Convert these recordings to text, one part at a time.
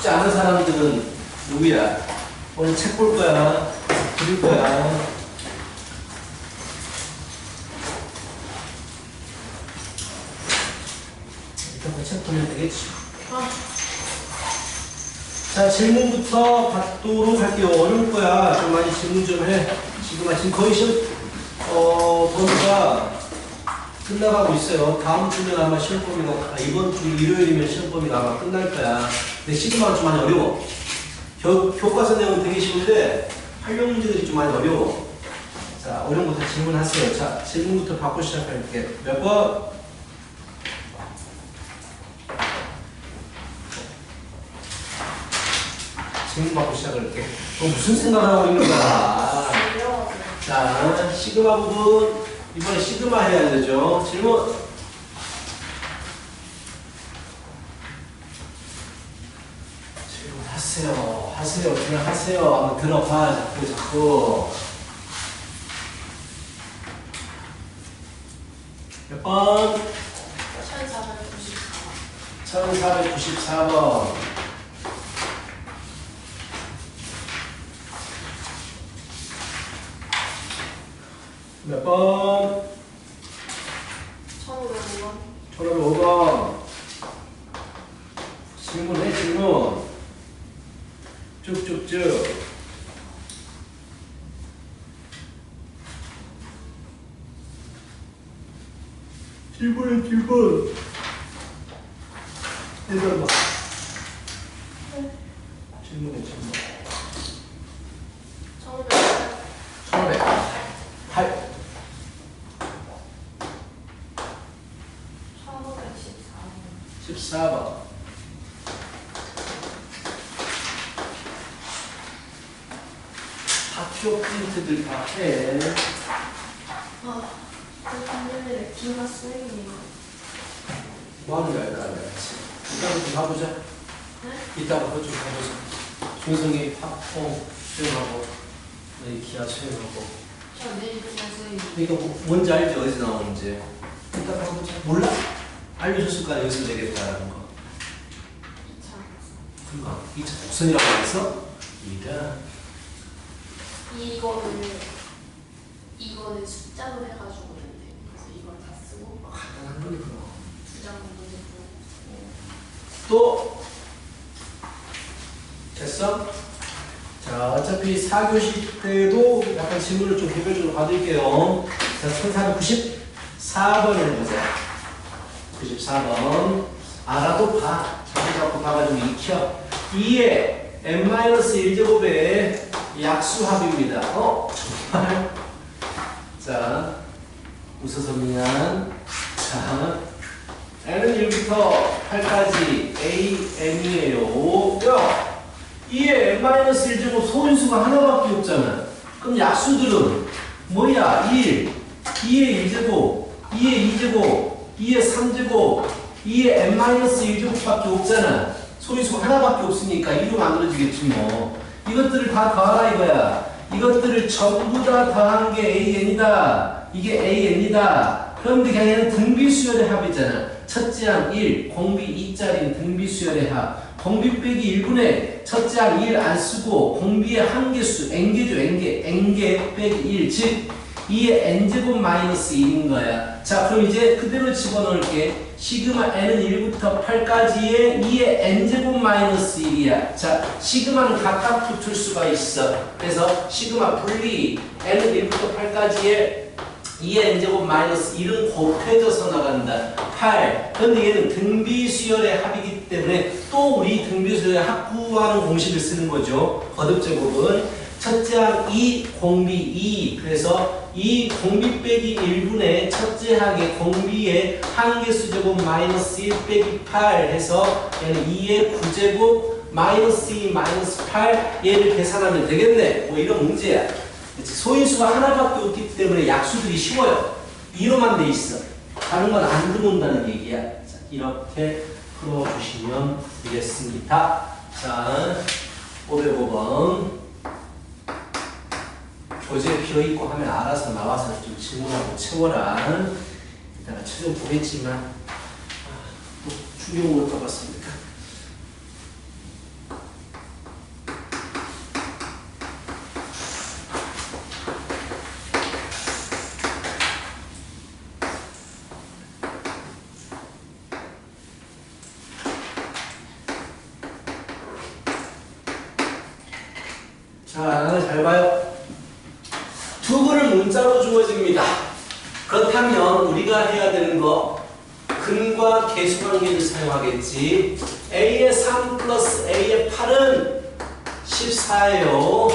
숙제 안 한 사람들은 누구야? 오늘 책 볼 거야. 그릴 거야. 일단 책 보면 되겠지. 자, 질문부터 받도록 할게요. 어려울 거야. 좀 많이 질문 좀 해. 지금 거의 번호가 끝나가고 있어요. 다음 주면 아마 시험 범위가, 이번 주 일요일이면 시험 범위가 아마 끝날 거야. 근데 시그마가 좀 많이 어려워. 교과서 내용은 되게 쉬운데 활용 문제들이 좀 많이 어려워. 자, 어려운 거 다 질문하세요. 자, 질문부터 받고 시작할게. 몇 번? 질문 받고 시작할게. 무슨 생각을 하고 있는 거야? 자, 시그마 부분. 이번에 시그마 해야 되죠. 질문. 하세요. 그냥 하세요. 한번 들어봐. 자꾸. 몇 번? 1494번. 몇 번? 1505번. 1505번. 질문해, 질문. 쭉쭉쭉. 7번에 7번. 해봐. 질문해, 질문. 1500. 8. 14번. 학교 프린트들 다 해. 선생님의 기가 쓰이네요. 뭐 하는 거야, 나랑 같이. 이따가 좀 가보자. 네? 이따가 그것 좀 가보자. 준성이 팝퐁 수영하고, 너희 기아 수영하고. 저 내일 기가 쓰이네요. 이거 뭔지 알지? 어디서 나오는지. 이따가 가보자. 몰라? 알려줬을 거야, 여기서 내겠다라는 거. 그니까, 2차 곡선이라고 했어? 이거는 숫자로 해가지고 있는데 그래서 이걸 다 쓰고 간단한 거니까. 2장 문제 푸고 또 됐어? 자, 어차피 4교시 때도 약간 질문을 좀 개별적으로 받을게요. 자, 1494번을 해보자. 94번. 알아도 봐. 자꾸 자꾸 봐가지고 익혀. 2의 n-1제곱의 약수합입니다. 정말. 자, 웃어서 미안. 자, n은 1부터 8까지 an이에요. 야, 2의 n-1제곱 소인수가 하나밖에 없잖아. 그럼 약수들은 뭐야? 1, 2의 1제곱, 2의 2제곱, 2의 3제곱, 2의 n-1제곱밖에 없잖아. 소인수가 하나밖에 없으니까 2로 만들어지겠지 뭐. 이것들을 다 더하라 이거야. 이것들을 전부 다 더한 게 an이다. 이게 an이다. 그런데 걔는 등비수열의 합이잖아. 첫째 항 1, 공비 2짜리는 등비수열의 합. 공비 빼기 1분의 첫째 항 1 안 쓰고 공비의 한개수 n개죠. n개 빼기 1. 즉 2의 n제곱 마이너스 1인 거야. 자, 그럼 이제 그대로 집어넣을게. 시그마 n은 1부터 8까지의 2의 n제곱 마이너스 1이야. 자, 시그마는 각각 붙을 수가 있어. 그래서 시그마 분리 n은 1부터 8까지의 2의 n제곱 마이너스 1은 곱해져서 나간다. 8. 그런데 얘는 등비수열의 합이기 때문에 또 우리 등비수열의 합 구하는 공식을 쓰는 거죠. 거듭제곱은 첫째 항 2, 공비 2. 그래서 이 공비 빼기 1분의 첫째 항의 공비의 한개수제곱 마이너스 1 빼기 8 해서 얘는 2의 9제곱 마이너스 2 마이너스 8 얘를 계산하면 되겠네. 뭐 이런 문제야. 소인수가 하나밖에 없기 때문에 약수들이 쉬워요. 2로만 돼 있어. 다른 건 안 들어온다는 얘기야. 자, 이렇게 풀어주시면 되겠습니다. 자, 505번. 교재 비어있고 하면 알아서 나와서 좀 질문하고 채워라. 이따가 최종 보겠지만 또 충격을 떠봤습니까? 잘 봐요. 두근을 문자로 주어집니다. 그렇다면 우리가 해야 되는 거 근과 계수관계를 사용하겠지. A의 3 플러스 A의 8은 14예요.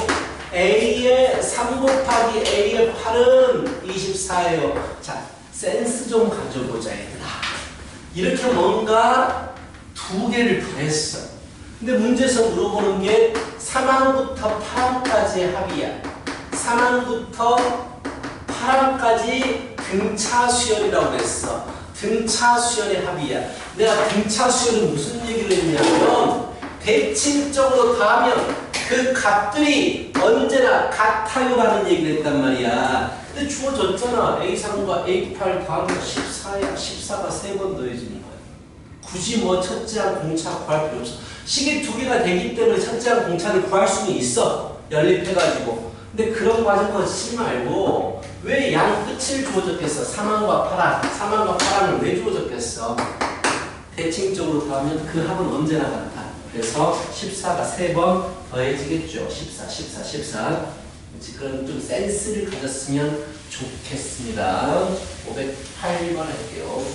A의 3 곱하기 A의 8은 24예요. 자, 센스 좀 가져보자 얘들아. 이렇게 뭔가 두 개를 더했어. 근데 문제에서 물어보는 게 3항부터 8항까지의 합이야. 3항부터 8항까지 등차 수열이라고 그랬어. 등차 수열의 합이야. 내가 등차 수열은 무슨 얘기를 했냐면 대칭적으로 더하면 그 값들이 언제나 같아요라는 얘기를 했단 말이야. 근데 주어졌잖아. A3과 A8 더하면 14야. 14가 3번 더해지는 거야. 굳이 뭐 첫째항 공차 구할 필요 없어. 식이 두 개가 되기 때문에 첫째항 공차를 구할 수는 있어. 연립해가지고. 근데 그런 과정 거치지 말고 왜 양 끝을 주어 적겠어? 3항과 8항. 3항과 8항을 왜 주어 적겠어? 대칭적으로 더하면 그 합은 언제나 같아. 그래서 14가 3번 더해지겠죠. 14, 14, 14. 그럼 좀 센스를 가졌으면 좋겠습니다. 508번 할게요.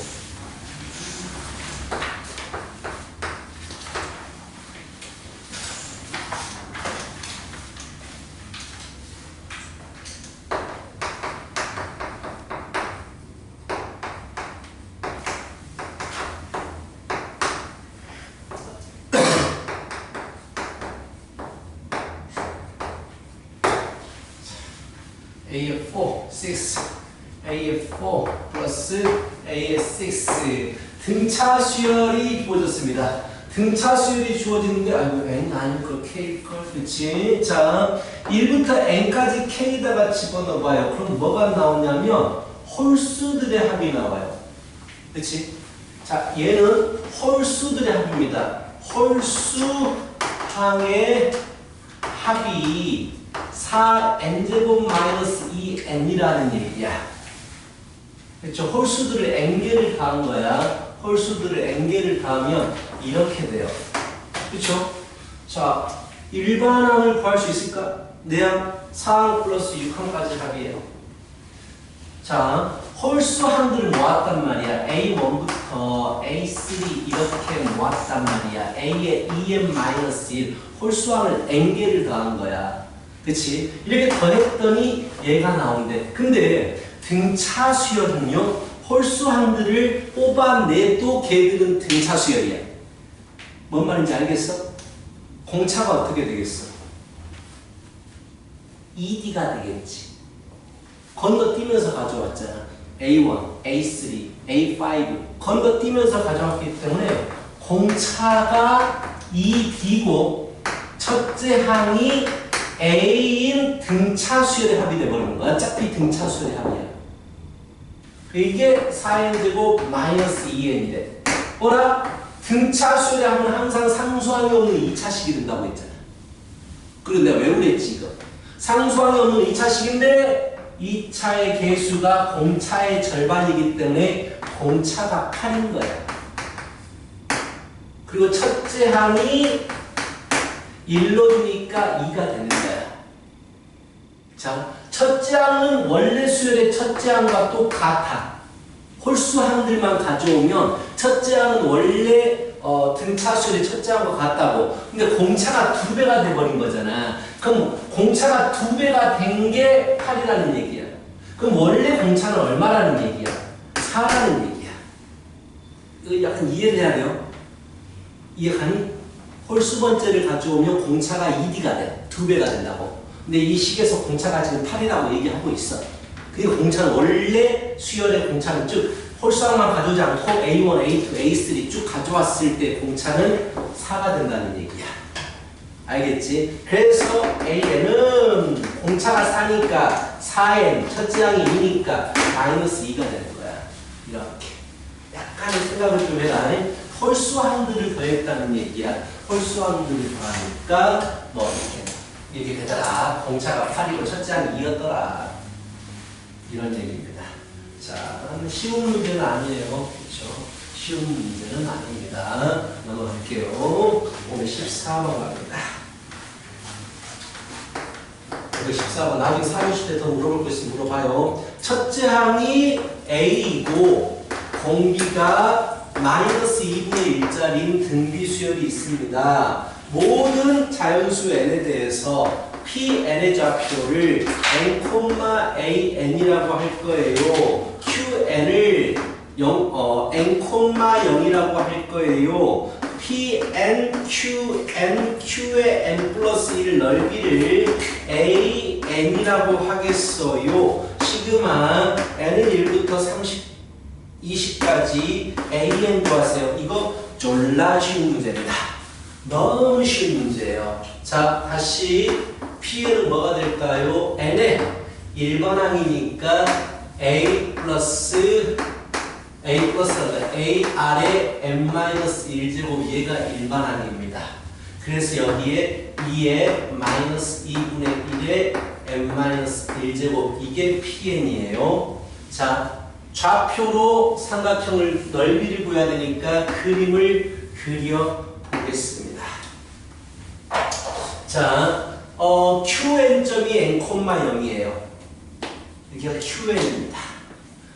AF4, 6, AF4 플러스 AF6 등차 수열이 주어졌습니다. 등차 수열이 주어지는데 아이고 N 아니고 K걸 그치? 자 1부터 N까지 K에다가 집어넣어봐요. 그럼 뭐가 나오냐면 홀수들의 합이 나와요. 그치? 자 얘는 홀수들의 합입니다. 홀수항의 합이 4n제곱 마이너스 2n이라는 얘기야. 그렇죠? 홀수들을 n개를 더한 거야. 홀수들을 n개를 더하면 이렇게 돼요. 그렇죠? 자, 일반항을 구할 수 있을까? 내항 4항 플러스 6항까지 합이에요. 자, 홀수항들을 모았단 말이야. A1부터 A3 이렇게 모았단 말이야. A의 2n-1 홀수항을 n개를 더한 거야. 그치? 이렇게 더했더니 얘가 나온대. 근데 등차 수열은요, 홀수항들을 뽑아내도 걔들은 등차 수열이야. 뭔 말인지 알겠어? 공차가 어떻게 되겠어? ED가 되겠지. 건너뛰면서 가져왔잖아. A1, A3, A5 건너뛰면서 가져왔기 때문에 공차가 ED고 첫째 항이 A인 등차 수열의 합이 되버리는 거야. 어차피 등차 수열의 합이야. 이게 4n제곱 마이너스 2n이래. 뭐라? 등차 수열의 합은 항상 상수항이 없는 2차식이 된다고 했잖아. 그리고 내가 왜 그랬지 이거? 상수항이 없는 2차식인데 2차의 개수가 공차의 절반이기 때문에 공차가 8인 거야. 그리고 첫째 항이 1로 주니까 2가 되는 거야. 자, 첫째 항은 원래 수열의 첫째 항과 똑같아. 홀수항들만 가져오면 첫째 항은 원래 등차 수열의 첫째 항과 같다고. 근데 공차가 2배가 돼버린 거잖아. 그럼 공차가 2배가 된 게 8이라는 얘기야. 그럼 원래 공차는 얼마라는 얘기야? 4라는 얘기야. 이거 약간 이해를 해야 돼요. 이해가니? 홀수 번째를 가져오면 공차가 2D가 돼. 2배가 된다고. 근데 이 식에서 공차가 지금 8이라고 얘기하고 있어. 그게 공차는 원래 수열의 공차는 쭉 홀수항만 가져오지 않고 A1, A2, A3 쭉 가져왔을 때 공차는 4가 된다는 얘기야. 알겠지? 그래서 AN은 공차가 4니까 4N, 첫째 항이 2니까 마이너스 2가 되는 거야. 이렇게. 약간의 생각을 좀 해라. 홀수항들을 더했다는 얘기야. 홀수항들을 더하니까 뭐 이렇게 되더라. 공차가 8이고 첫째 항이 2였더라. 이런 얘기입니다. 자, 쉬운 문제는 아니에요. 그렇죠? 쉬운 문제는 아닙니다. 넘어갈게요. 오늘 14번 갑니다. 14번. 나중에 3교시 때 더 물어볼 거 있으면 물어봐요. 첫째 항이 A이고 공비가 마이너스 2분의 1짜리인 등비 수열이 있습니다. 모든 자연수 n에 대해서 Pn의 좌표를 n,an이라고 할 거예요. Qn을 n,0이라고 할 거예요. Pn, Qn, Q의 n 플러스 1 넓이를 an이라고 하겠어요. 시그마 n은 1부터 20까지 an 구하세요. 이거 졸라 쉬운 문제입니다. 너무 쉬운 문제예요. 자, 다시 P는 뭐가 될까요? n의 1번 항이니까 a 플러스 a 아래 n-1제곱 얘가 일반항입니다. 그래서 여기에 2에 마이너스 2분의 1에 n-1제곱 이게 Pn이에요. 자, 좌표로 삼각형을 넓이를 구해야 되니까 그림을 그려 보겠습니다. 자, Qn점이 n,0이에요. 여기가 Qn입니다.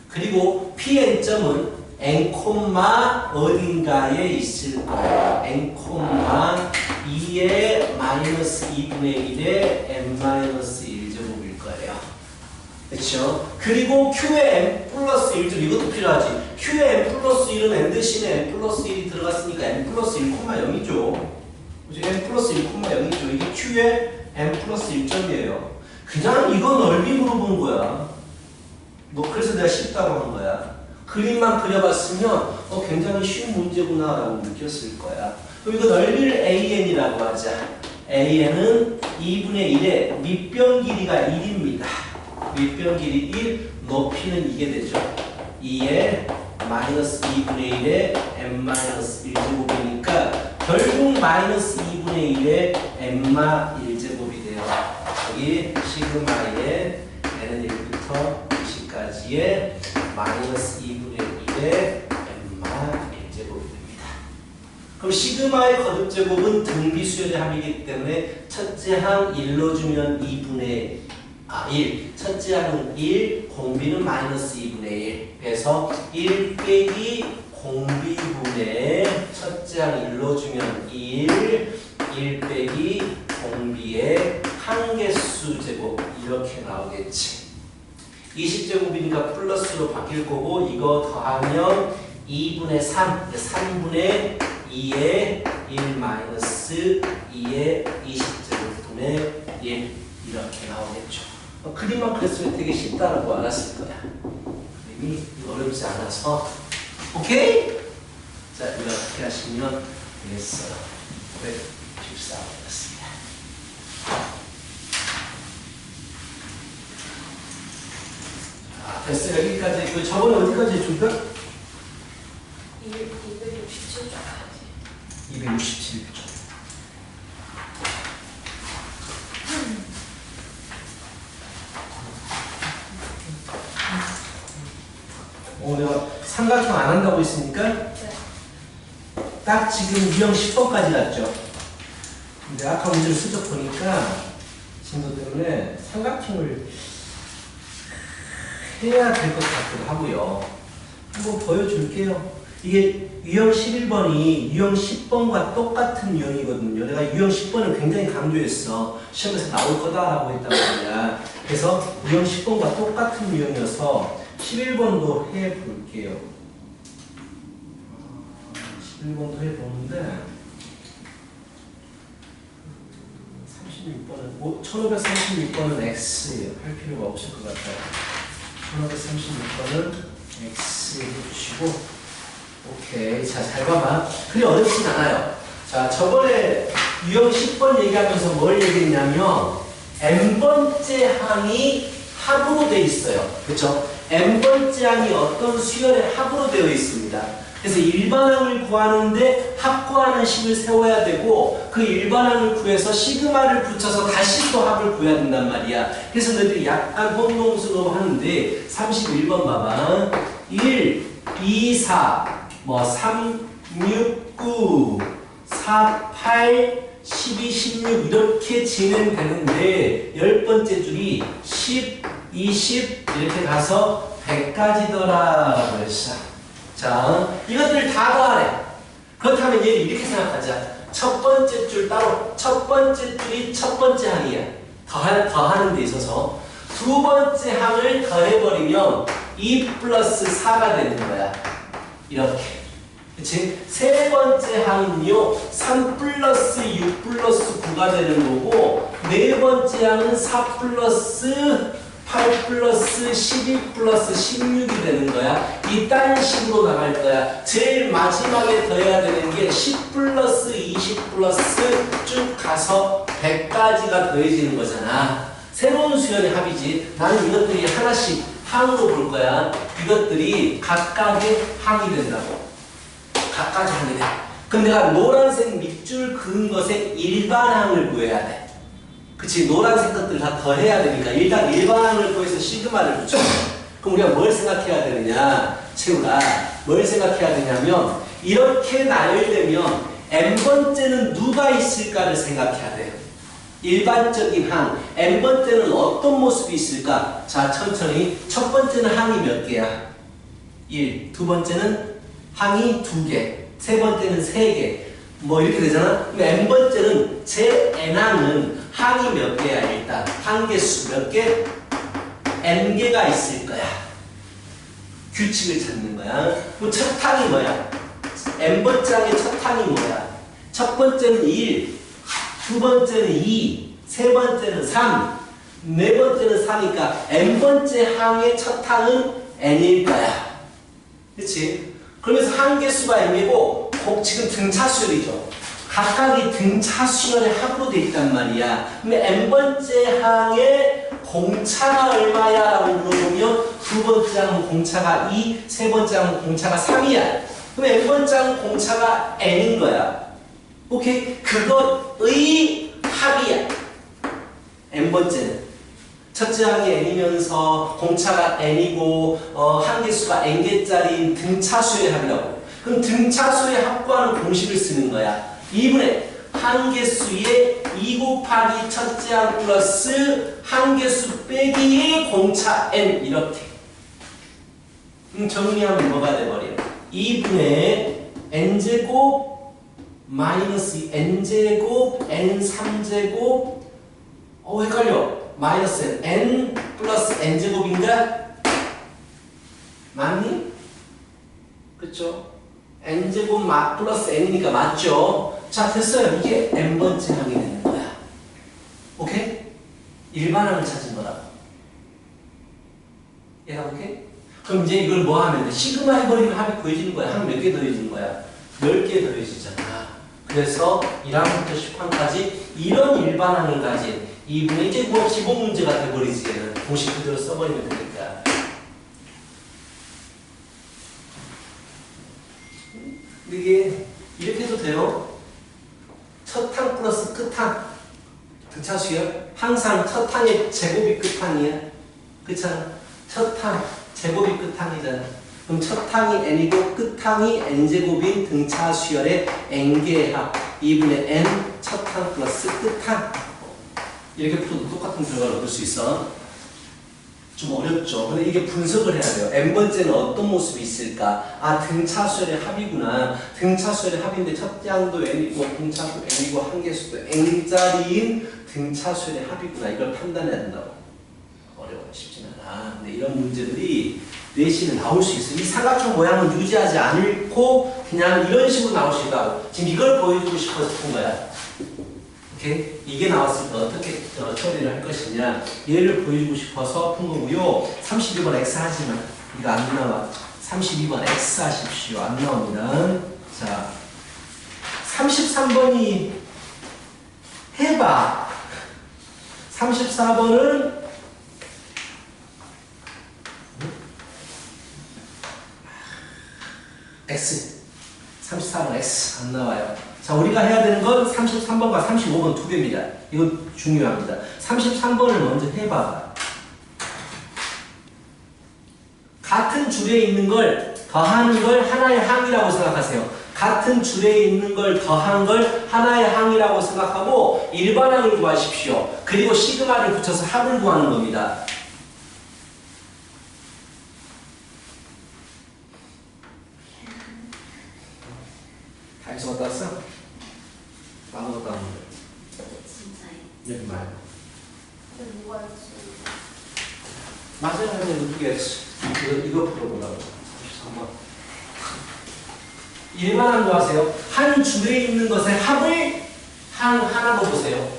그리고 Pn점은 n, 어딘가에 있을 거예요. n,2의 마이너스 2분의 1의 n-1제곱일 거예요. 그렇죠? 그리고 Q의 n 플러스 1점 이것도 필요하지. Q의 n 플러스 1은 n 대신에 n 플러스 1이 들어갔으니까 n 플러스 1,0이죠. n 플러스 1,0이죠. 이게 Q의 n 플러스 1점이에요. 그냥 이거 넓이 물어본 거야. 뭐 그래서 내가 쉽다고 한 거야. 그림만 그려봤으면 굉장히 쉬운 문제구나 라고 느꼈을 거야. 그럼 이거 넓이를 AN이라고 하자. AN은 2분의 1에 밑변 길이가 1입니다. 밑변 길이 1, 높이는 이게 되죠. 2에 마이너스 2분의 1에 n-1제곱이니까 결국 마이너스 2분의 1에 n-1제곱이 돼요. 여기 시그마에 n은 1부터 20까지의 마이너스 2분의 1의 n-1제곱이 됩니다. 그럼 시그마의 거듭제곱은 등비수열의 합이기 때문에 첫째 항 1로 주면 1. 첫째 항은 1, 공비는 마이너스 2분의 1. 그래서 1 빼기 공비분의 첫째 항 1로 주면 1 빼기 공비의 항개수 제곱 이렇게 나오겠지. 20제곱이니까 플러스로 바뀔 거고 이거 더하면 2분의 3, 3분의 2의 1 마이너스 2의 20제곱분의 1 이렇게 나오겠죠. 그림만 그랬으면 되게 쉽다라고 알았을 거야. 그림이 어렵지 않아서 오케이? 자, 이렇게 하시면 되겠어요. 514번이었습니다. 됐어. 여기까지. 저번에 어디까지 해줄까? 267쪽까지. 267쪽. 내가 삼각형 안 한다고 했으니까 네. 딱 지금 유형 10번까지 갔죠. 근데 아까 문제를 슬쩍 보니까 진도 때문에 삼각형을 해야 될 것 같기도 하고요. 한번 보여줄게요. 이게 유형 11번이 유형 10번과 똑같은 유형이거든요. 내가 유형 10번을 굉장히 강조했어. 시험에서 나올 거다라고 했단 말이야. 그래서 유형 10번과 똑같은 유형이어서 11번도 해볼게요. 11번도 해보는데 36번은 1536번은 X예요. 할 필요가 없을 것 같아요. 1536번은 X 해주시고 오케이. 자, 잘 봐봐. 그리 어렵진 않아요. 자, 저번에 유형 10번 얘기하면서 뭘 얘기했냐면 n번째 항이 합으로 되어 있어요. 그렇죠? n번째 항이 어떤 수열의 합으로 되어 있습니다. 그래서 일반항을 구하는데 합구하는 식을 세워야 되고 그 일반항을 구해서 시그마를 붙여서 다시 또 합을 구해야 된단 말이야. 그래서 너희들이 약간 혼동스러워 하는데 31번 봐봐. 1, 2, 4, 3, 6, 9, 4, 8, 12, 16 이렇게 진행되는데 10번째 줄이 10, 20 이렇게 가서 100까지더라라고 했어. 자, 이것들 다 더하래. 그렇다면 얘를 이렇게 생각하자. 첫 번째 줄 따로 첫 번째 줄이 첫 번째 항이야. 더하는 데 있어서 두 번째 항을 더해버리면 2 플러스 4가 되는 거야. 이렇게. 그치? 세 번째 항은요 3 플러스 6 플러스 9가 되는 거고 네 번째 항은 4 플러스 8 플러스 12 플러스 16이 되는 거야. 이딴 식으로 나갈 거야. 제일 마지막에 더해야 되는 게 10 플러스 20 플러스 쭉 가서 100까지가 더해지는 거잖아. 새로운 수열의 합이지. 나는 이것들이 하나씩 항으로 볼 거야. 이것들이 각각의 항이 된다고. 각각의 항이 돼. 그럼 내가 노란색 밑줄 그은 것의 일반항을 구해야 돼. 그치, 노란색 것들 다 더해야 되니까 일단 일반항을 구해서 시그마를 붙여. 그럼 우리가 뭘 생각해야 되느냐, 채우가 뭘 생각해야 되냐면 이렇게 나열되면 n번째는 누가 있을까를 생각해야 돼요. 일반적인 항, n번째는 어떤 모습이 있을까? 자, 천천히. 첫 번째는 항이 몇 개야? 1. 두 번째는 항이 2개. 세 번째는 3개. 뭐 이렇게 되잖아? 그럼 n번째는 제 n항은 항이 몇 개야 일단? 항개수 몇 개? n개가 있을 거야. 규칙을 찾는 거야. 그럼 첫 항이 뭐야? n번째 항의 첫 항이 뭐야? 첫 번째는 1, 두 번째는 2, 세 번째는 3, 네 번째는 4니까 n번째 항의 첫 항은 n일 거야. 그치? 그러면서 항개수가 n이고 지금 등차수열이죠. 각각이 등차수열의 합으로 돼 있단 말이야. 그럼 n번째 항의 공차가 얼마야? 라고 물어보면 두 번째 항 공차가 2, 세 번째 항 공차가 3이야. 그럼 n번째 항 공차가 n인 거야. 오케이? 그것의 합이야. n번째는. 첫째 항이 n이면서 공차가 n이고 항개수가 n개짜리인 등차수의 합이라고. 그럼 등차수의 합과는 공식을 쓰는 거야. 2분의 항개수의 2 곱하기 첫째 항 플러스 항개수 빼기의 공차 n 이렇게. 정리하면 뭐가 돼버려? 2분의 n제곱 마이너스 n제곱 n3제곱 헷갈려. 마이너스 n 플러스 n제곱인가? 맞니? 그쵸? n제곱 플러스 n이니까 맞죠? 자, 됐어요. 이게 n번째 항이 되는 거야. 오케이? 일반항을 찾은 거라고. 얘가 오케이? 그럼 이제 이걸 뭐 하면 돼? 시그마 해버리면 합이 구해지는 거야. 항 몇 개 더해지는 거야? 10개 더해지잖아. 그래서 1항부터 10항까지 이런 일반항을 가진 이분의 이제 뭐 기본 문제가 돼버리지. 얘는 공식 그대로 써버리면 되니까. 이게 이렇게 해도 돼요. 첫 항 플러스 끝항. 등차수열. 항상 첫 항의 제곱이 끝항이야. 그렇잖아. 첫 항 제곱이 끝항이잖아. 그럼 첫 항이 n이고 끝항이 n제곱인 등차수열의 n개의 합 2분의 n 첫 항 플러스 끝항. 이렇게 풀어도 똑같은 결과를 얻을 수 있어. 좀 어렵죠. 근데 이게 분석을 해야 돼요. n번째는 어떤 모습이 있을까? 아, 등차수열의 합이구나. 등차수열의 합인데 첫째 항도 n이고 공차도 n이고 항개수도 n짜리인 등차수열의 합이구나. 이걸 판단해야 된다고. 어려워요. 쉽진 않아. 근데 이런 문제들이 내신에 나올 수 있어요. 이 삼각형 모양은 유지하지 않고 그냥 이런 식으로 나올 수 있다고. 지금 이걸 보여주고 싶어서 푼 거야. 오케이? 이게 나왔을 때 어떻게 처리를 할 것이냐. 얘를 보여주고 싶어서 푼 거고요. 32번 X 하지만 이거 안 나와. 32번 X 하십시오. 안 나옵니다. 자, 33번이 해봐. 34번은 X. 34번 X 안 나와요. 자, 우리가 해야 되는 건 33번과 35번 두 개입니다. 이거 중요합니다. 33번을 먼저 해봐. 같은 줄에 있는 걸 더하는 걸 하나의 항이라고 생각하세요. 같은 줄에 있는 걸 더한 걸 하나의 항이라고 생각하고 일반항을 구하십시오. 그리고 시그마를 붙여서 합을 구하는 겁니다. 다 해서 어디다 써? 아무것도 안 돼. 진짜요? 여기 말고. 근데 뭐가 있지? 맞아요. 어떻게 했어? 이거 풀어보라고. 33번. 일반항 구하세요. 한 줄에 있는 것의 합을 하나로 보세요.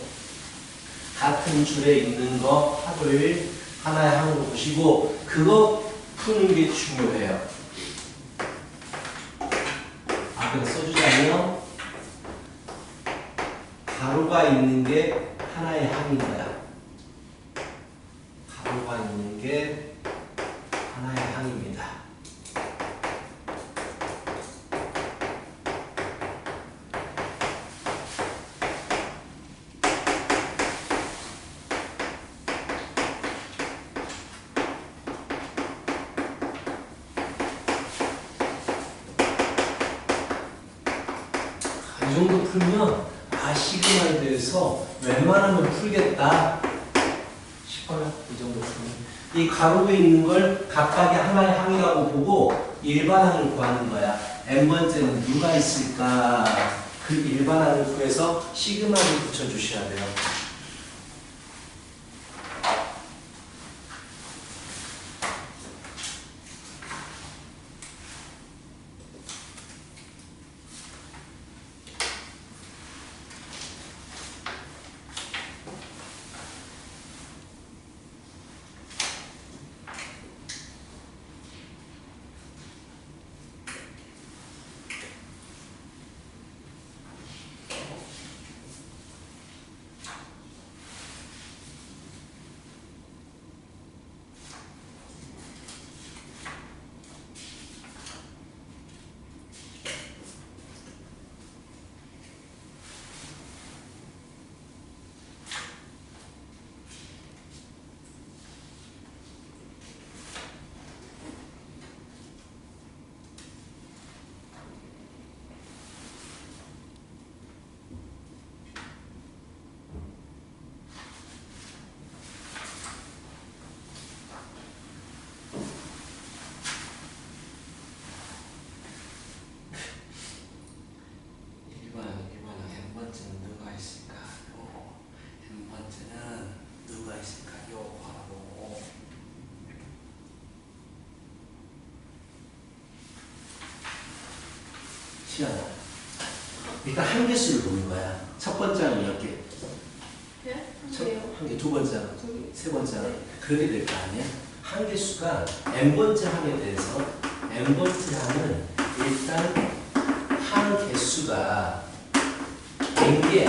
같은 줄에 있는 거 합을 하나의 항으로 보시고 그거 푸는 게 중요해요. 앞에 써주자면 가로가 있는 게 하나의 항인 거야. 가로가 있는 게 하나의 항입니다. 이 정도 풀면 시그마에 대해서 웬만하면 풀겠다 싶어요. 이 정도 풀면. 이 가로에 있는 걸 각각의 하나의 항이라고 보고 일반항을 구하는 거야. n번째는 누가 있을까? 그 일반항을 구해서 시그마를 붙여주셔야 돼요. 일단 한 개수를 보는 거야. 첫 번째는 몇 개? 네? 한 개요? 한 개, 두 번째는? 두 개. 세 번째는? 네. 그렇게 될 거 아니야? 한 개수가 n번째 항에 대해서 n번째 항은 일단 항 개수가 n개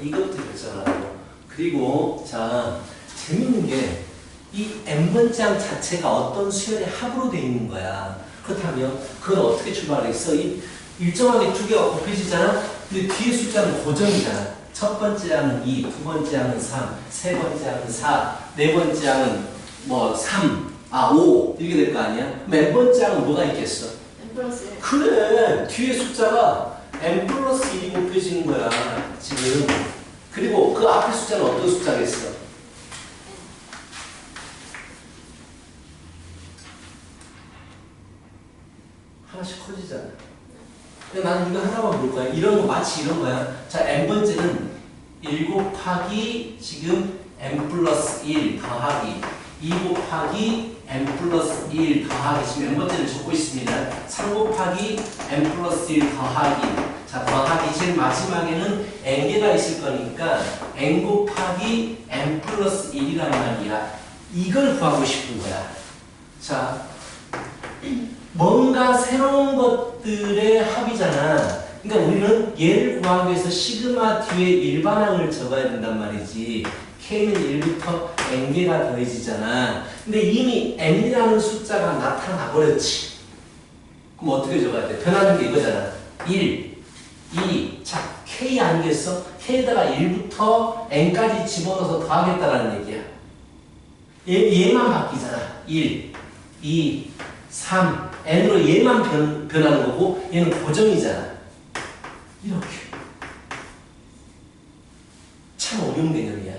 이것부터 결정하고 그리고 자 재밌는 게 이 n번째 항 자체가 어떤 수열의 합으로 되어 있는 거야. 그렇다면 그건 어떻게 출발했어? 일정하게 두 개가 곱해지잖아? 근데 뒤에 숫자는 고정이잖아. 첫 번째 항은 2, 두 번째 항은 3, 세 번째 항은 4, 네 번째 항은 3, 5 이렇게 될 거 아니야? 그럼 n 번째 항은 뭐가 있겠어? n 플러스 1. 그래! 뒤에 숫자가 n 플러스 1이 곱해지는 거야 지금. 그리고 그 앞에 숫자는 어떤 숫자겠어? 하나씩 커지잖아. 근데 나는 이거 하나만 볼 거야. 이런 거 마치 이런 거야. 자, n번째는 1 곱하기 지금 n 플러스 1 더하기 2 곱하기 n 플러스 1 더하기 지금 n번째를 적고 있습니다. 3 곱하기 n 플러스 1 더하기 자, 더하기 제일 마지막에는 n개가 있을 거니까 n 곱하기 n 플러스 1이란 말이야. 이걸 구하고 싶은 거야. 자, 뭔가 새로운 것들의 합이잖아. 그러니까 우리는 얘를 구하기 위해서 시그마 뒤에 일반항을 적어야 된단 말이지. k는 1부터 n개가 더해지잖아. 근데 이미 n이라는 숫자가 나타나 버렸지. 그럼 어떻게 적어야 돼? 변하는 게 이거잖아. 1, 2, 자, k 아니겠어? k에다가 1부터 n까지 집어넣어서 더하겠다라는 얘기야. 얘만 바뀌잖아. 1, 2, 3, n으로 얘만 변하는 거고 얘는 고정이잖아. 이렇게. 참 어려운 개념이야.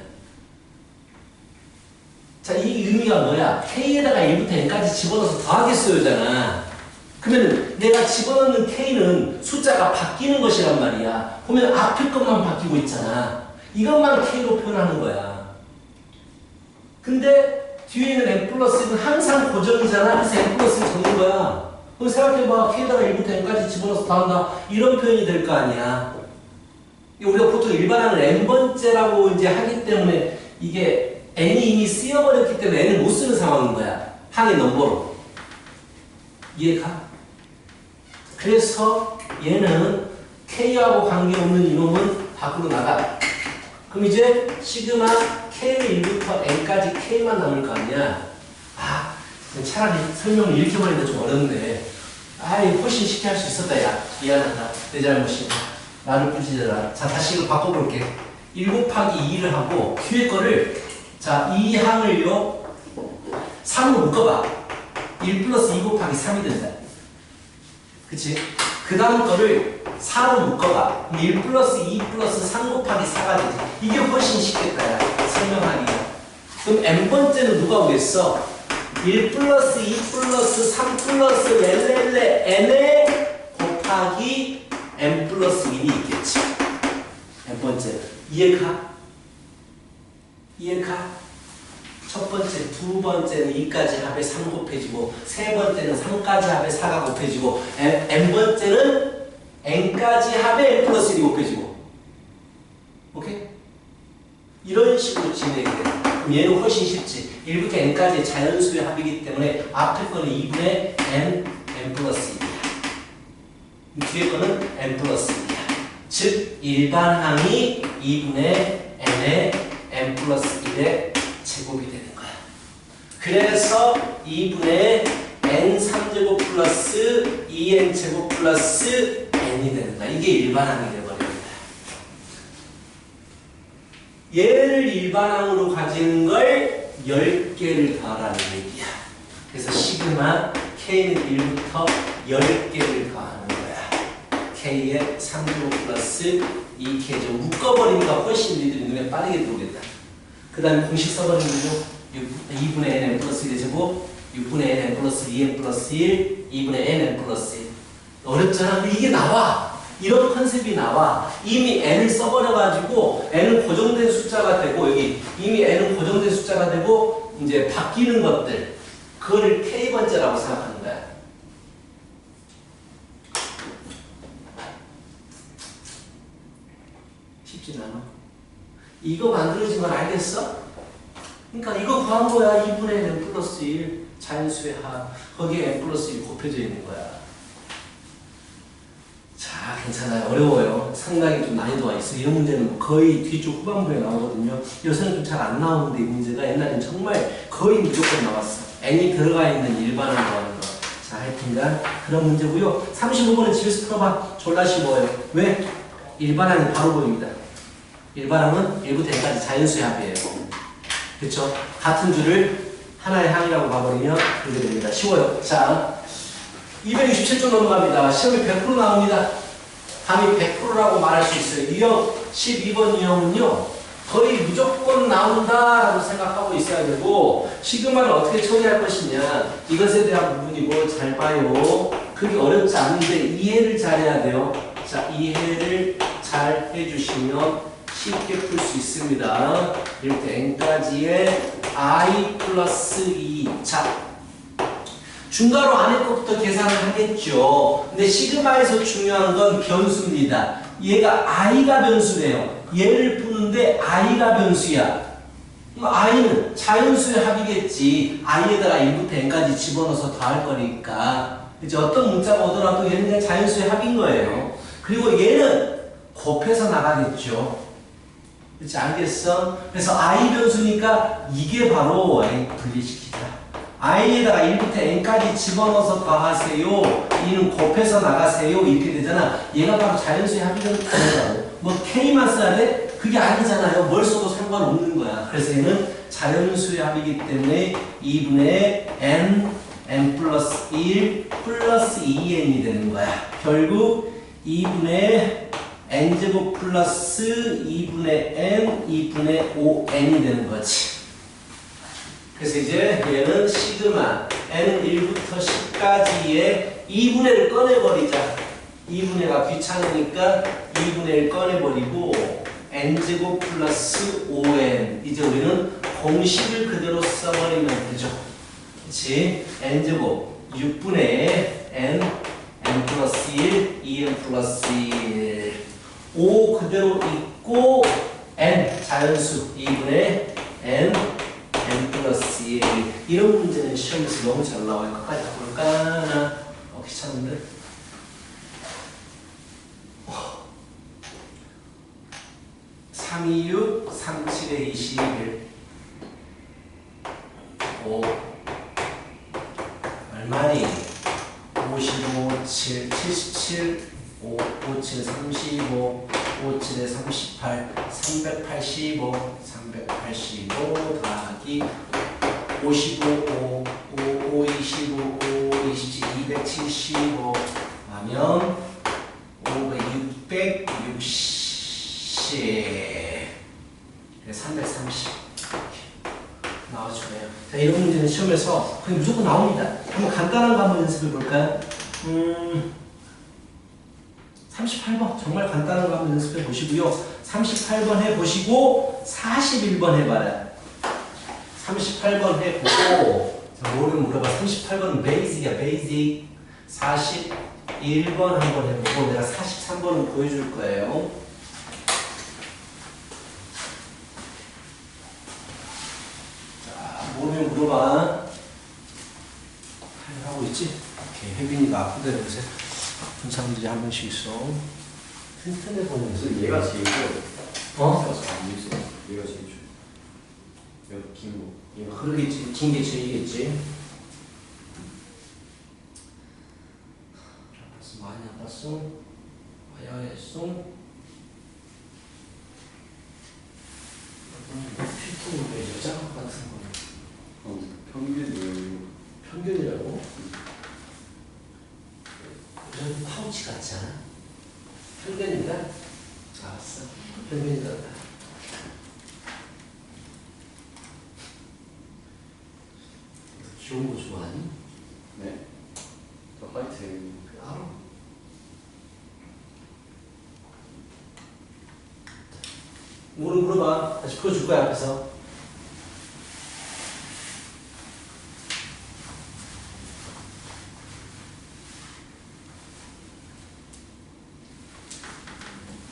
자, 이 의미가 뭐야? K에다가 1부터 N까지 집어넣어서 더하겠어요잖아. 그러면 내가 집어넣는 K는 숫자가 바뀌는 것이란 말이야. 보면 앞에 것만 바뀌고 있잖아. 이것만 K로 표현하는 거야. 근데 뒤에 있는 N 플러스 1은 항상 고정이잖아. 그래서 N 플러스 1 적는 거야. 그럼 생각해봐. K에다가 1부터 N까지 집어넣어서 더한다. 이런 표현이 될 거 아니야. 우리가 보통 일반항을 N번째라고 이제 하기 때문에 이게 N이 이미 쓰여버렸기 때문에 N을 못 쓰는 상황인 거야. 항의 넘버로. 이해가? 그래서 얘는 K하고 관계없는 이놈은 밖으로 나가. 그럼 이제 시그마 K의 1부터 N까지 K만 남을 거 아니야. 아, 차라리 설명을 이렇게 버리면 좀 어렵네. 아이, 훨씬 쉽게 할 수 있었다, 야. 미안하다. 내 잘못이야. 나를 꾸짖어라. 자, 다시 이거 바꿔볼게. 1 곱하기 2를 하고, 뒤에 거를, 자, 이 항을요, 3으로 묶어봐. 1 플러스 2 곱하기 3이 된다. 그치? 그 다음 거를 4로 묶어봐. 1 플러스 2 플러스 3 곱하기 4가 되지. 이게 훨씬 쉽겠다, 야. 설명하기가. 그럼 n번째는 누가 오겠어? 1 플러스 2 플러스 3 플러스 n에 곱하기 n 플러스 1이 있겠지. n번째는. 이해가? 이해가? 첫 번째, 두 번째는 2까지 합에 3 곱해지고, 세 번째는 3까지 합에 4가 곱해지고, n번째는 n까지 합에 n 플러스 1이 곱해지고. 오케이? 이런 식으로 진행이 돼. 그럼 얘는 훨씬 쉽지. 1부터 n까지의 자연수의 합이기 때문에 앞에 거는 2분의 n 플러스 1이야. 뒤에 거는 n 플러스 1이야. 즉, 일반항이 2분의 n의 n 플러스 1의 제곱이 되는 거야. 그래서 2분의 n 3제곱 플러스 2n 제곱 플러스 n이 되는 거야. 이게 일반항이 되어버립니다. 얘를 일반항으로 가지는 걸 10개를 더하라는 얘기야. 그래서 시그마 K는 1부터 10개를 더하는 거야. K의 3제곱 플러스 2K제곱. 묶어버리니까 훨씬 니들이 눈에 빠르게 들어오겠다. 그 다음에 공식 써버리는 거죠. 2분의 n 플러스 1의 제곱, 6분의 n 플러스 2n 플러스 1, 2분의 n 플러스 1. 어렵잖아. 근데 이게 나와. 이런 컨셉이 나와. 이미 n을 써버려가지고 n은 고정된 숫자가 되고, 여기 이미 n은 고정된 숫자가 되고, 이제 바뀌는 것들, 그거를 K번째라고 생각하는 거야. 쉽진 않아. 이거 만들어진 건 알겠어? 그러니까 이거 구한 거야. 2분의 n 플러스 1 자연수의 합. 거기에 n 플러스 1 곱해져 있는 거야. 자, 괜찮아요. 어려워요. 상당히 좀 난이도가 있어. 이런 문제는 거의 뒤쪽 후반부에 나오거든요. 요새는 좀 잘 안 나오는데 이 문제가 옛날엔 정말 거의 무조건 나왔어. n이 들어가 있는 일반항 구하는 거. 자, 하여튼간 그런 문제고요. 35번은 집에서 풀어봐. 졸라 쉬워요. 왜? 일반항이 바로 보입니다. 일반항은 1부터 n까지 자연수의 합이에요. 그렇죠? 같은 줄을 하나의 항이라고 봐버리면 그렇게 됩니다. 쉬워요. 자, 267쪽 넘어갑니다. 시험이 100% 나옵니다. 답이 100%라고 말할 수 있어요. 유형 12번 유형은요, 거의 무조건 나온다라고 생각하고 있어야 되고, 시그마를 어떻게 처리할 것이냐, 이것에 대한 부분이고, 잘 봐요. 그게 어렵지 않은데 이해를 잘해야 돼요. 자, 이해를 잘 해주시면 쉽게 풀 수 있습니다. 이렇게 n까지의 i 플러스 2. 자, 중괄호 안에 것부터 계산을 하겠죠. 근데 시그마에서 중요한 건 변수입니다. 얘가 i가 변수래요. 얘를 푸는데 i가 변수야. i는 자연수의 합이겠지. i에다가 1부터 n까지 집어넣어서 더할 거니까. 이제 어떤 문자가 오더라도 얘는 그냥 자연수의 합인 거예요. 그리고 얘는 곱해서 나가겠죠. 그렇지, 알겠어? 그래서 i 변수니까 이게 바로 분리시키자. i에다가 1부터 n까지 집어넣어서 더하세요. 이는 곱해서 나가세요. 이렇게 되잖아. 얘가 바로 자연수의 합이라고. 뭐 k만 써야 돼? 그게 아니잖아요. 뭘 써도 상관없는 거야. 그래서 얘는 자연수의 합이기 때문에 2분의 n 플러스 1 플러스 2n이 되는 거야. 결국 2분의 n제곱 플러스 2분의 n 2분의 5n이 되는 거지. 그래서 이제 얘는 시그마 n은 1부터 10까지의 2분의를 꺼내버리자. 2분의가 귀찮으니까 2분의 1 꺼내버리고 n제곱 플러스 5n. 이제 우리는 공식을 그대로 써버리면 되죠. 그치? n제곱 6분의 n 플러스 1 2n 플러스 1 5 그대로 있고 n 자연수 2분의 n 플러스 1 이런 문제는 시험에서 너무 잘 나와요. 끝까지 다 볼까? 귀찮은데? 326, 37에 21 5 얼마니? 55, 7, 77 5, 57, 35 57에 38 385 385 더하기 55 5 5 25 5 27 275 하면 660 330 나와주네요. 자, 이런 문제는 시험에서 그냥 무조건 나옵니다. 한번 간단한 거 한번 연습해 볼까요? 38번 정말 간단한 거 한번 연습해 보시고요. 38번 해보시고 41번 해봐라. 38번 해보고 뭐를 물어봐. 38번은 베이직이야. 베이직. 41번 한번 해보고 내가 43번은 보여줄 거예요. 자, 모르면 물어봐. 하고 있지? 오케이. 혜빈이가 아프다 해보세요. 아픈 사람들이 한 명씩 있어. 튼튼해 보면서 얘가 제일 좋아. 어? 안 있어. 얘가 제일 좋아. 여기 긴 거. 얘가 그러겠지. 긴 게 제일이겠지. 아팠어. 많이 아팠어. 아야했어. 피통을 왜 여자 같은 거? 평균이 편견이라고? 여자는 파우치 같지 않아? 편견인가? 알았어. 편견이다. 귀여운 거 좋아하니? 네. 저 화이트. 알아. 뭐를 물어봐. 다시 풀어줄 거야, 앞에서.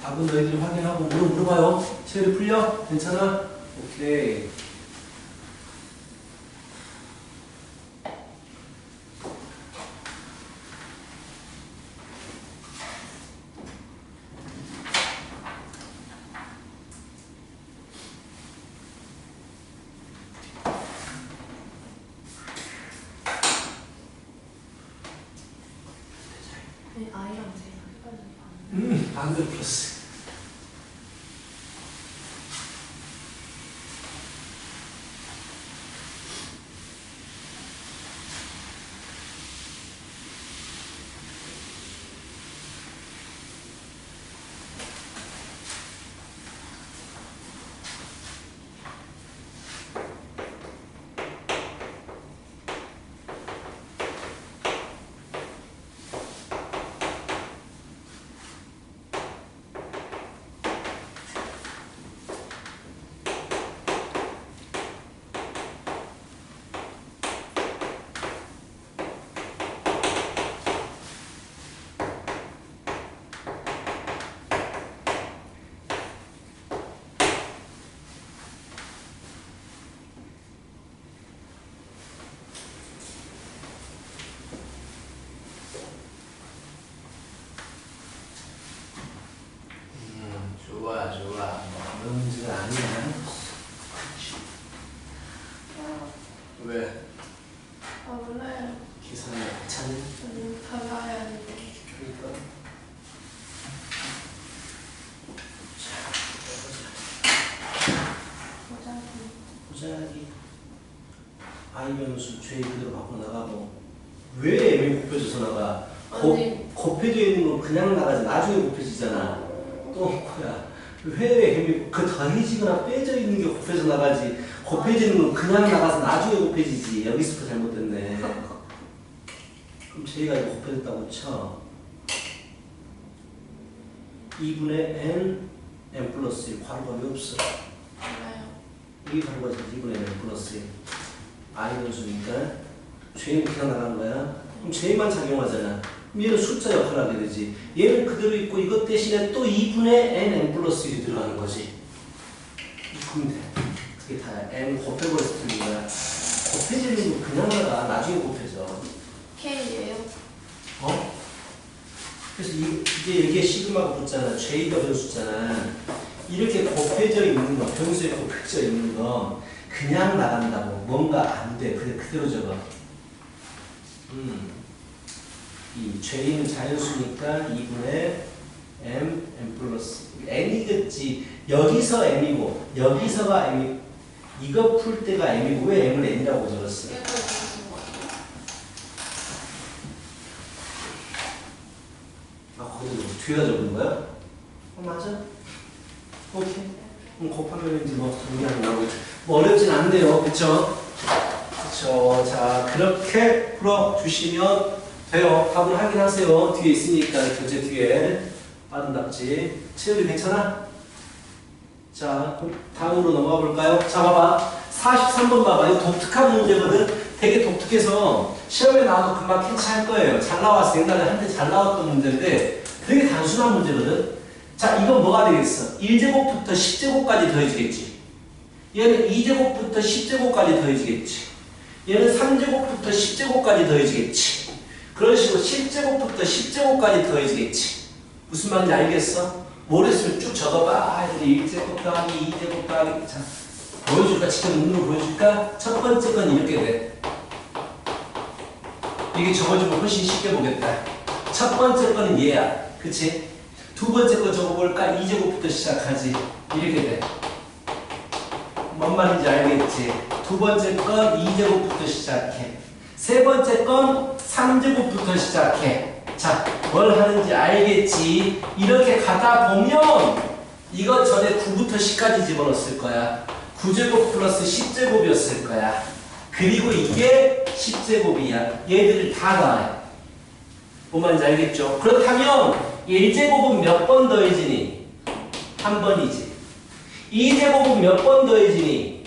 답은 너희들이 확인하고 뭐를 물어봐요. 체리 풀려? 괜찮아? 오케이. 네, 아이랑 제가 헷갈려요. 반대로 플러스. 좋아, 좋아. 그런 문제가 아니야. 왜? 아, 몰라요. 계산이 귀찮니? 달라야 하는데. 그러니까. 보자기. 아이면수 죄 그대로 갖고 나가고. 왜 곱해져서 나가? 아니. 곱해져 있는 건 그냥 나가지. 나중에 곱해지잖아. 또 뭐야? 회의 힘이 그 더해지거나 빼져 있는 게 곱해져 나가지. 곱해지는 건 그냥 나가서 나중에 곱해지지. 여기서부터 잘못됐네. 그럼 J가 이거 곱해졌다고 쳐. 2분의 n 플러스 1 괄호가 왜 없어? 몰라요. 이게 괄호가 2분의 n 플러스 1 I는 수니까 J는 그냥 나가는 거야. 그럼 J만 작용하잖아. 그럼 얘는 숫자 역할을 하게 되지. 얘는 그대로 있고 이것 대신에 또 2분의 n 플러스 1이 들어가는 거지. 그럼 돼. 그게 다 n 곱해버렸을 때는 거야. 곱해지는 거 그냥 나가. 나중에 곱해져. K예요. 어? 그래서 이게 여기에 시그마가 붙잖아. J가 변수잖아. 이렇게 곱해져 있는 거, 변수에 곱해져 있는 거 그냥 나간다고. 뭔가 안 돼. 그대로 적어. 이 J는 자연수니까 2분의 m 플러스 n이겠지. 여기서 m이고 여기서가 m이고 이거 풀 때가 m이고 왜 m을 n이라고 적었어? 얘가 무슨 거 같아요? 아, 거기 뒤에다 적은 거야? 맞아. 오케이. 그럼 곱하면 이제 뭐 정리하면 나오겠죠. 뭐 어렵진 않네요. 그쵸? 그쵸. 자, 그렇게 풀어주시면 돼요. 답을 확인하세요. 뒤에 있으니까 교재 뒤에. 빠른 답지. 채율이 괜찮아? 자, 그럼 다음으로 넘어가 볼까요? 자, 봐봐. 43번 봐봐. 이거 독특한 문제거든. 되게 독특해서 시험에 나와도 금방 캐치할 거예요. 잘 나왔어. 옛날에 한때 잘 나왔던 문제인데 되게 단순한 문제거든. 자, 이건 뭐가 되겠어? 1제곱부터 10제곱까지 더해지겠지. 얘는 2제곱부터 10제곱까지 더해지겠지. 얘는 3제곱부터 10제곱까지 더해지겠지. 그런 식으로 10제곱부터 10제곱까지 더해지겠지. 무슨 말인지 알겠어? 모르겠으면 쭉 적어봐. 1제곱 더하기 2제곱 더하기. 자, 보여줄까? 직접 눈으로 보여줄까? 첫 번째 건 이렇게 돼. 이게 적어주면 훨씬 쉽게 보겠다. 첫 번째 거는 얘야. 그치? 두 번째 거 적어볼까? 2제곱부터 시작하지. 이렇게 돼. 뭔 말인지 알겠지? 두 번째 건 2제곱부터 시작해. 세 번째 건 3제곱부터 시작해. 자, 뭘 하는지 알겠지? 이렇게 가다 보면 이거 전에 9부터 10까지 집어넣었을 거야. 9제곱 플러스 10제곱이었을 거야. 그리고 이게 10제곱이야. 얘들을 다 더해. 뭔 말인지 알겠죠? 그렇다면 1제곱은 몇 번 더해지니? 한 번이지. 2제곱은 몇 번 더해지니?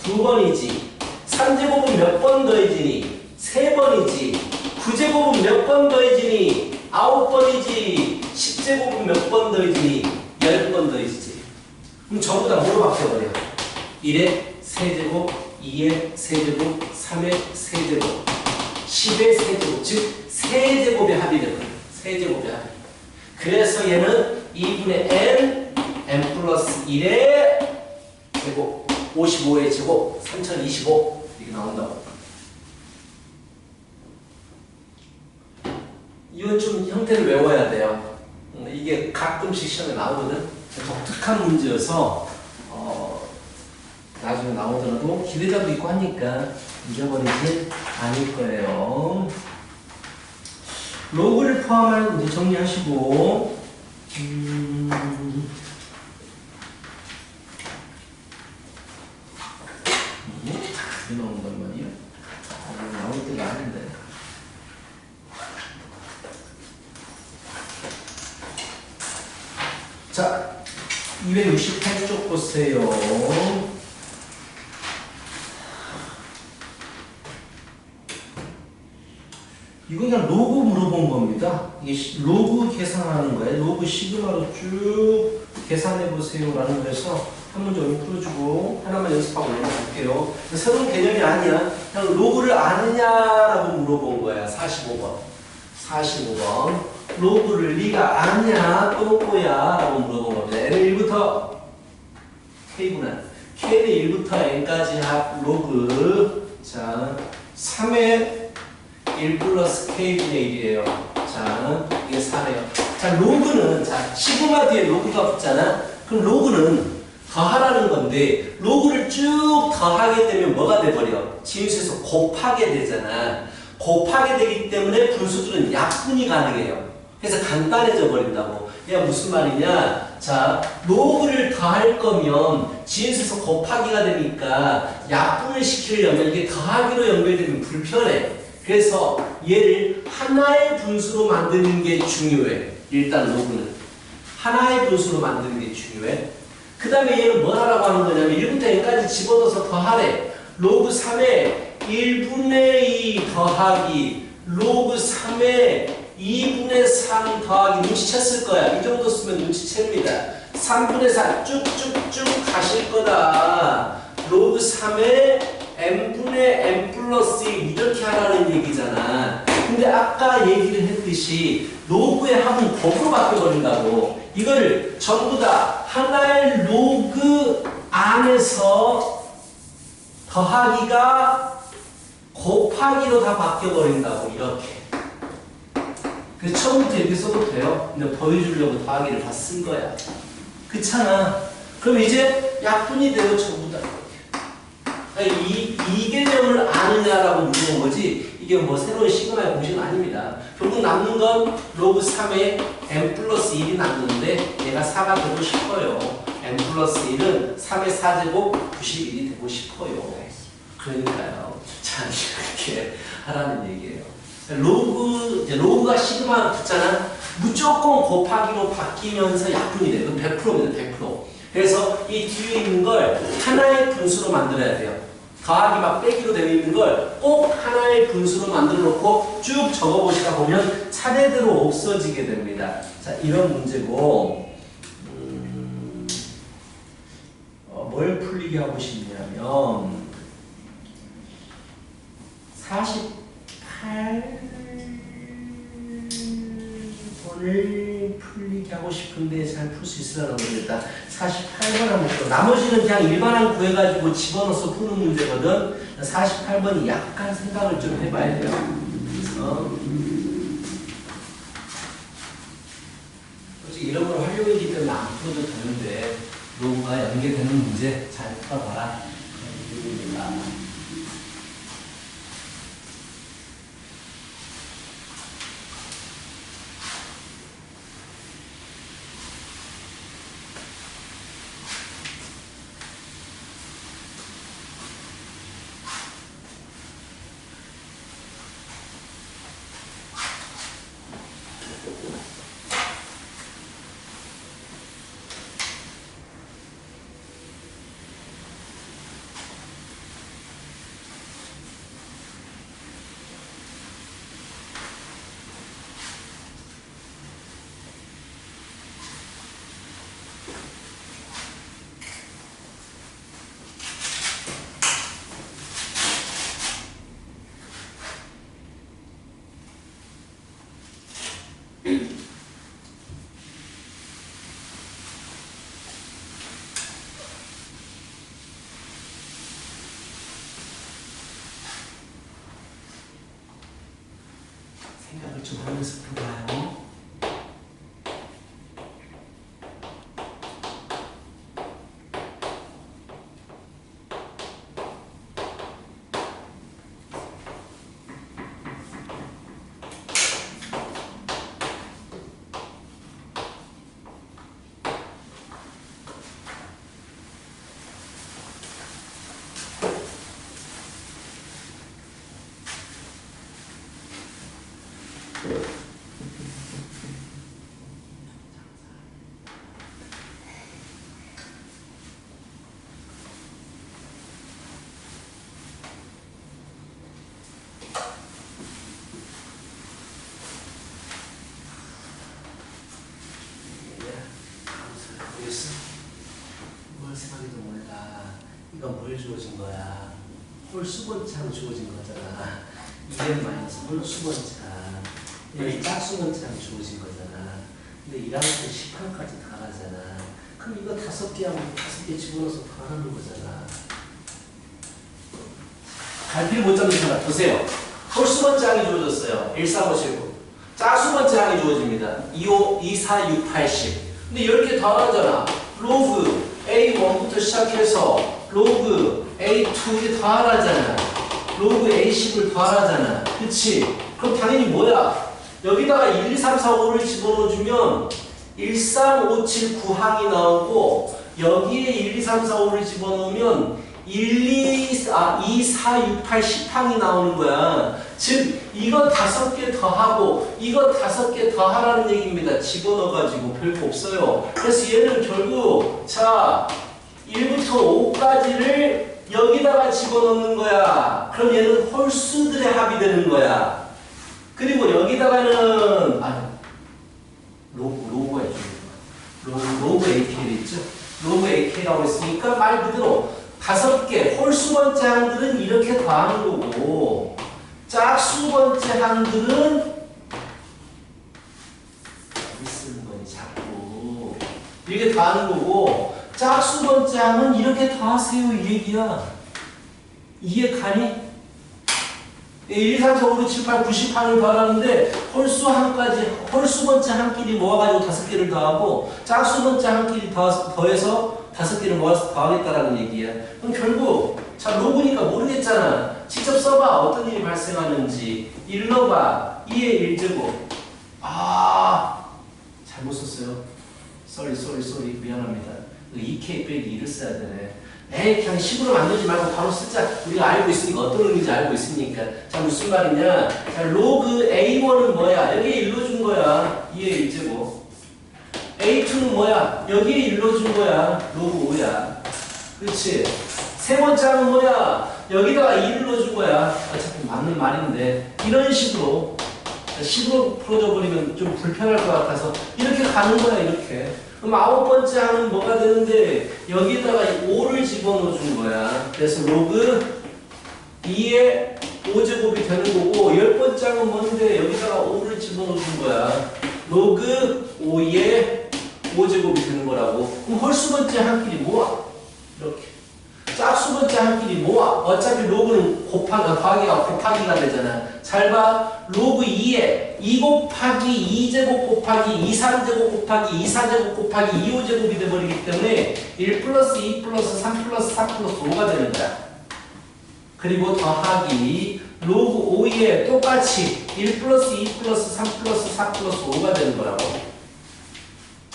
두 번이지. 3제곱은 몇 번 더해지니? 세 번이지. 9제곱은 몇 번 더해지니? 9번이지. 10제곱은 몇 번 더해지니? 10번 더해지지. 그럼 전부 다 뭐로 바뀌어버려? 1의 세제곱, 2의 세제곱, 3의 세제곱, 10의 세제곱, 즉 세제곱의 합이 되거든. 세제곱의 합. 그래서 얘는 2분의 n 플러스 1의 제곱, 55의 제곱, 3025 이렇게 나온다고. 이건 좀 형태를 외워야 돼요. 이게 가끔씩 시험에 나오거든. 독특한 문제여서 나중에 나오더라도 기대감도 있고 하니까 잊어버리지 않을 거예요. 로그를 포함한 이제 정리하시고 왜 나오는 건 말이야? 나올 때가 아닌데. 자, 268쪽 보세요. 이거 그냥 로그 물어본 겁니다. 이게 로그 계산하는 거예요. 로그 시그마로 쭉 계산해 보세요 라는 거에서 한 문제 오늘 풀어주고 하나만 연습하고 넘어갈게요. 새로운 개념이 아니야. 그냥 로그를 아느냐라고 물어본 거야. 45번. 45번. 로그를 네가 아냐 또 뭐야 라고 물어본 겁니다. n은 1부터 k구나. k는 1부터 n까지 합 로그. 자, 3의 1 플러스 k분의 1이에요. 자, 이게 4네요. 자, 로그는, 자, 시그마 뒤에 로그가 붙잖아? 그럼 로그는 더하라는 건데, 로그를 쭉 더하게 되면 뭐가 돼버려? 지읒에서 곱하게 되잖아. 곱하게 되기 때문에 분수들은 약분이 가능해요. 그래서 간단해져 버린다고. 얘가 무슨 말이냐? 자, 로그를 더할 거면 지인수에서 곱하기가 되니까 약분을 시키려면 이게 더하기로 연결되면 불편해. 그래서 얘를 하나의 분수로 만드는 게 중요해. 일단 로그는 하나의 분수로 만드는 게 중요해. 그 다음에 얘는 뭘 하라고 하는 거냐면 1부터 n까지 집어넣어서 더하래. 로그 3의 1분의 2 더하기 로그 3의 2분의 3 더하기 눈치챘을 거야. 이 정도 쓰면 눈치챕니다. 3분의 4 쭉쭉쭉 가실 거다. 로그 3의 n분의 n 플러스 1 이렇게 하라는 얘기잖아. 근데 아까 얘기를 했듯이 로그의 합은 곱으로 바뀌어버린다고. 이거를 전부 다 하나의 로그 안에서 더하기가 곱하기로 다 바뀌어버린다고. 이렇게. 그래서 처음부터 이렇게 써도 돼요. 근데 보여주려고 더하기를 다 쓴 거야. 그렇잖아. 그럼 이제 약분이 돼요. 전부 다 이렇게. 이 개념을 아느냐라고 물어본 거지. 이게 뭐 새로운 시그마의 공식은 아닙니다. 결국 남는 건 로그 3의 n 플러스 1이 남는데 얘가 4가 되고 싶어요. n 플러스 1은 3의 4제곱 91이 되고 싶어요. 그러니까요. 자, 이렇게 하라는 얘기예요. 로그가 시그마 붙잖아. 무조건 곱하기로 바뀌면서 약분이 돼요. 그럼 100%입니다. 100%. 그래서 이 뒤에 있는 걸 하나의 분수로 만들어야 돼요. 더하기 막 빼기로 되어 있는 걸 꼭 하나의 분수로 만들어 놓고 쭉 적어보시다 보면 차례대로 없어지게 됩니다. 자, 이런 문제고 뭘 풀리게 하고 싶냐면 48번을 풀리게 하고 싶은데 잘 풀 수 있으려나 모르겠다. 48번 한번 또 나머지는 그냥 일반항 구해가지고 집어넣어서 푸는 문제거든. 48번이 약간 생각을 좀 해봐야 돼요. 그래서 솔직히 이런 걸 활용이기 때문에 안 풀어도 되는데 로그가 연계되는 문제 잘 풀어봐라. 이겁니다. 생각을 좀 하면서 풀어봐요. 뭘 생각해도 몰라. 이건 뭘 주어진 거야? 홀 수번차로 주어진 거잖아. 2n 마이너스 홀 수번차. 여기 짝수번차로 주어진 거잖아. 근데 1항부터 10항까지 다 가잖아. 그럼 이거 5개하고 5개 집어넣어서 다 하는 거잖아. 갈피를 못 잡는 순간 보세요. 홀 수번차항이 주어졌어요. 1, 4, 5, 7, 9. 짝수번차항이 주어집니다. 2, 5, 2, 4, 6, 8, 10. 근데 10개 다 하잖아. 로그 A1부터 시작해서 로그 A2에 더하라잖아. 로그 A10을 더하라잖아. 그치? 그럼 당연히 뭐야? 여기다가 1, 2, 3, 4, 5를 집어넣어주면 13579항이 나오고 여기에 1, 2, 3, 4, 5를 집어넣으면 2, 4, 6, 8, 10항이 나오는 거야. 즉 이거 5개 더하고 이거 5개 더하라는 얘기입니다. 집어넣어가지고 별거 없어요. 그래서 얘는 결국 자 1부터 5까지를 여기다가 집어넣는 거야. 그럼 얘는 홀수들의 합이 되는 거야. 그리고 여기다가는 로그가 있죠. 로그 AK를 있죠. 로그 AK라고 했으니까 말 그대로 5개 홀수 번째 항들은 이렇게 더하는 거고 짝수 번째 항들은 여기 쓰는 거니 자꾸 이렇게 더하는 거고 짝수 번째 항은 이렇게 더하세요 이 얘기야. 이해 가니? 1, 2, 3, 4, 5, 6, 7, 8, 90항을 더하는데 홀수 번째 항끼리 모아가지고 5개를 더하고 짝수 번째 항끼리 더해서 5개를 모아서 더하겠다라는 얘기야. 그럼 결국 자 로그니까 모르겠잖아. 직접 써봐. 어떤 일이 발생하는지. 1 넣어봐. 2의 1제곱. 잘못 썼어요. 쏘리 미안합니다. 2K 빼기 1을 써야 되네. 에이 그냥 식으로 만들지 말고 바로 쓰자. 우리가 알고 있으니까 어떤 의미인지 알고 있으니까. 자 무슨 말이냐. 자 로그 A1은 뭐야? 여기에 1로 준 거야. 2의 1제곱. A2는 뭐야? 여기에 1로 준 거야. 로그 5야. 그렇지? 세 번째 항은 뭐야? 여기다가 2를 넣어준 거야. 어차피 맞는 말인데 이런 식으로 풀어져 버리면 좀 불편할 것 같아서 이렇게 가는 거야. 이렇게. 그럼 9번째 항은 뭐가 되는데 여기다가 5를 집어넣어 준 거야. 그래서 로그 2의 5제곱이 되는 거고 10번째 항은 뭔데 여기다가 5를 집어넣어 준 거야. 로그 5의 5제곱이 되는 거라고. 그럼 홀수 번째 항끼리 모아. 이렇게. 짝수 번째 항끼리 모아. 어차피 로그는 곱하기가 되잖아. 잘 봐. 로그 2에 2 곱하기 2제곱 곱하기 2, 3제곱 곱하기 2, 4제곱 곱하기 2, 5제곱이 돼버리기 때문에 1 플러스 2 플러스 3 플러스 4 플러스 5가 되는 거야. 그리고 더하기 로그 5에 똑같이 1 플러스 2 플러스 3 플러스 4 플러스 5가 되는 거라고.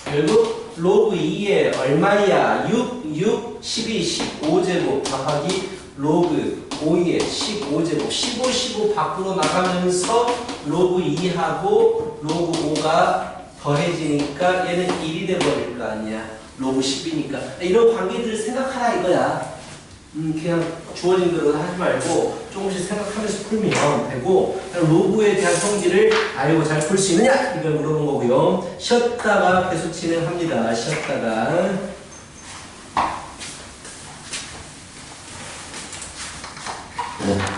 결국 로그 2에 얼마야? 6, 12, 15제곱 더하기 로그 5에 15제곱 15 밖으로 나가면서 로그 2하고 로그 5가 더해지니까 얘는 1이 돼버릴 거 아니야. 로그 10이니까 이런 관계들을 생각하라 이거야. 그냥 주어진 대로 하지 말고 조금씩 생각하면서 풀면 되고 로그에 대한 성질을 알고 잘 풀 수 있느냐 이걸 물어본 거고요. 쉬었다가 계속 진행합니다. 쉬었다가 네.